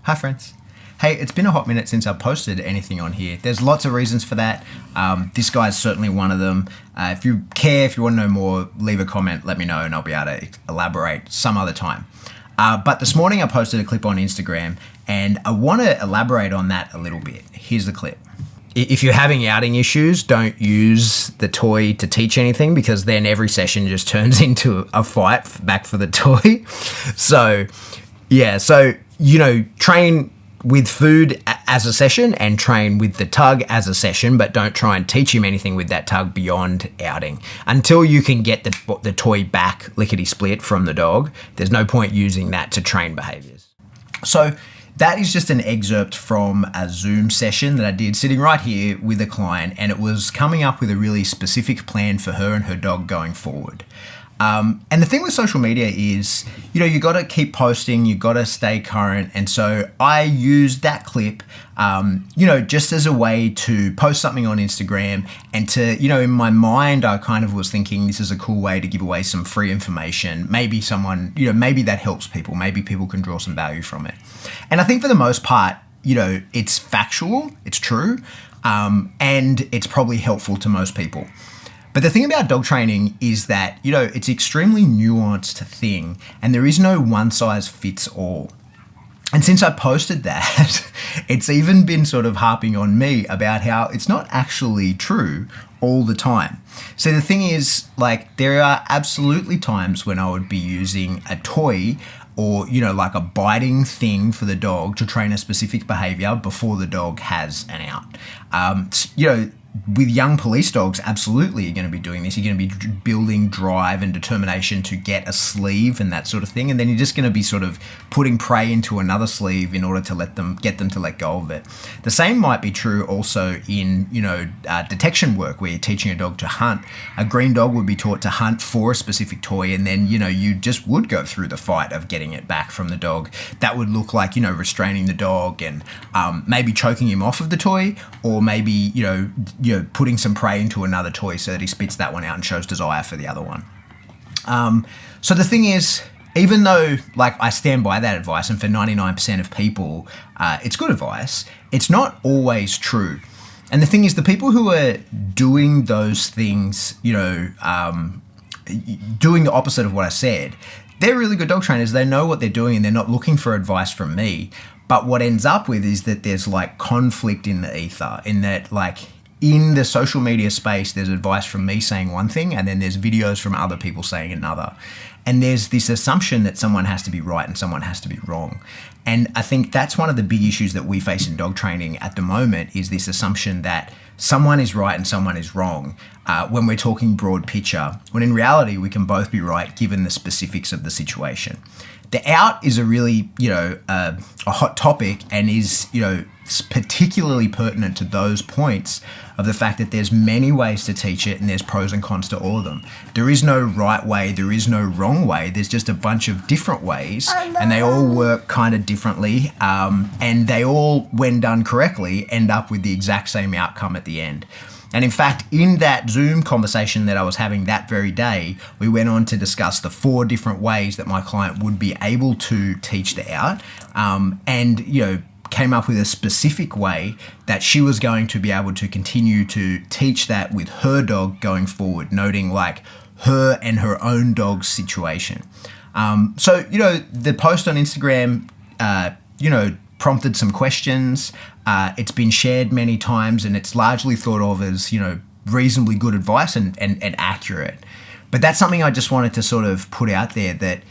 Hi friends. Hey, it's been a hot minute since I've posted anything on here. There's lots of reasons for that. This guy's certainly one of them. If you care, if you want to know more, leave a comment, let me know, and I'll be able to elaborate some other time. But this morning I posted a clip on Instagram, and I want to elaborate on that a little bit. Here's the clip. If you're having outing issues, don't use the toy to teach anything, because then every session just turns into a fight back for the toy. So train with food as a session and train with the tug as a session, but don't try and teach him anything with that tug beyond outing. Until you can get the toy back lickety-split from the dog, there's no point using that to train behaviours. So that is just an excerpt from a Zoom session that I did sitting right here with a client, and it was coming up with a really specific plan for her and her dog going forward. And the thing with social media is, you got to keep posting, you got to stay current. And so I used that clip, just as a way to post something on Instagram and to, in my mind, I kind of was thinking this is a cool way to give away some free information. Maybe someone, maybe that helps people. Maybe people can draw some value from it. And I think for the most part, it's factual, it's true, and it's probably helpful to most people. But the thing about dog training is that, it's extremely nuanced thing, and there is no one size fits all. And since I posted that, it's even been sort of harping on me about how it's not actually true all the time. So the thing is, there are absolutely times when I would be using a toy or, like a biting thing for the dog to train a specific behavior before the dog has an out. With young police dogs, absolutely you're going to be doing this. You're going to be building drive and determination to get a sleeve and that sort of thing. And then you're just going to be sort of putting prey into another sleeve in order to get them to let go of it. The same might be true also in, detection work where you're teaching a dog to hunt. A green dog would be taught to hunt for a specific toy, and then, you just would go through the fight of getting it back from the dog. That would look like, restraining the dog and maybe choking him off of the toy, or maybe, putting some prey into another toy so that he spits that one out and shows desire for the other one. So the thing is, even though I stand by that advice, and for 99% of people, it's good advice, it's not always true. And the thing is, the people who are doing those things, doing the opposite of what I said, they're really good dog trainers. They know what they're doing and they're not looking for advice from me. But what ends up with is that there's conflict in the ether, in that in the social media space, there's advice from me saying one thing, and then there's videos from other people saying another. And there's this assumption that someone has to be right and someone has to be wrong. And I think that's one of the big issues that we face in dog training at the moment, is this assumption that someone is right and someone is wrong when we're talking broad picture, when in reality we can both be right given the specifics of the situation. The out is a really, a hot topic, and is, particularly pertinent to those points of the fact that there's many ways to teach it and there's pros and cons to all of them. There is no right way, there is no wrong way, there's just a bunch of different ways, and they all work kind of differently, and they all, when done correctly, end up with the exact same outcome at the end. And in fact, in that Zoom conversation that I was having that very day, we went on to discuss the 4 different ways that my client would be able to teach the out, and, came up with a specific way that she was going to be able to continue to teach that with her dog going forward, noting her and her own dog's situation. So, the post on Instagram, prompted some questions. It's been shared many times, and it's largely thought of as, reasonably good advice and accurate. But that's something I just wanted to sort of put out there, that,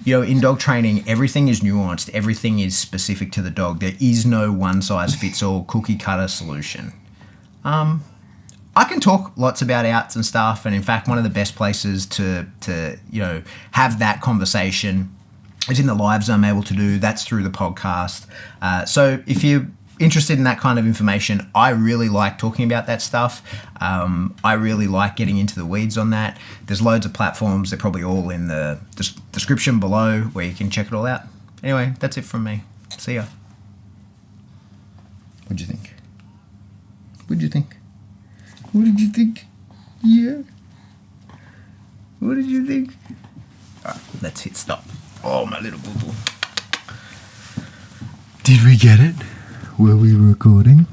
in dog training, everything is nuanced. Everything is specific to the dog. There is no one-size-fits-all cookie-cutter solution. I can talk lots about outs and stuff, and in fact, one of the best places to have that conversation is in the lives I'm able to do. That's through the podcast. So if you're interested in that kind of information, I really like talking about that stuff. I really like getting into the weeds on that. There's loads of platforms. They're probably all in the description below where you can check it all out. Anyway, that's it from me. See ya. What'd you think? What'd you think? What did you think? Yeah. What did you think? All right, let's hit stop. Oh, my little boo-boo. Did we get it? Were we recording?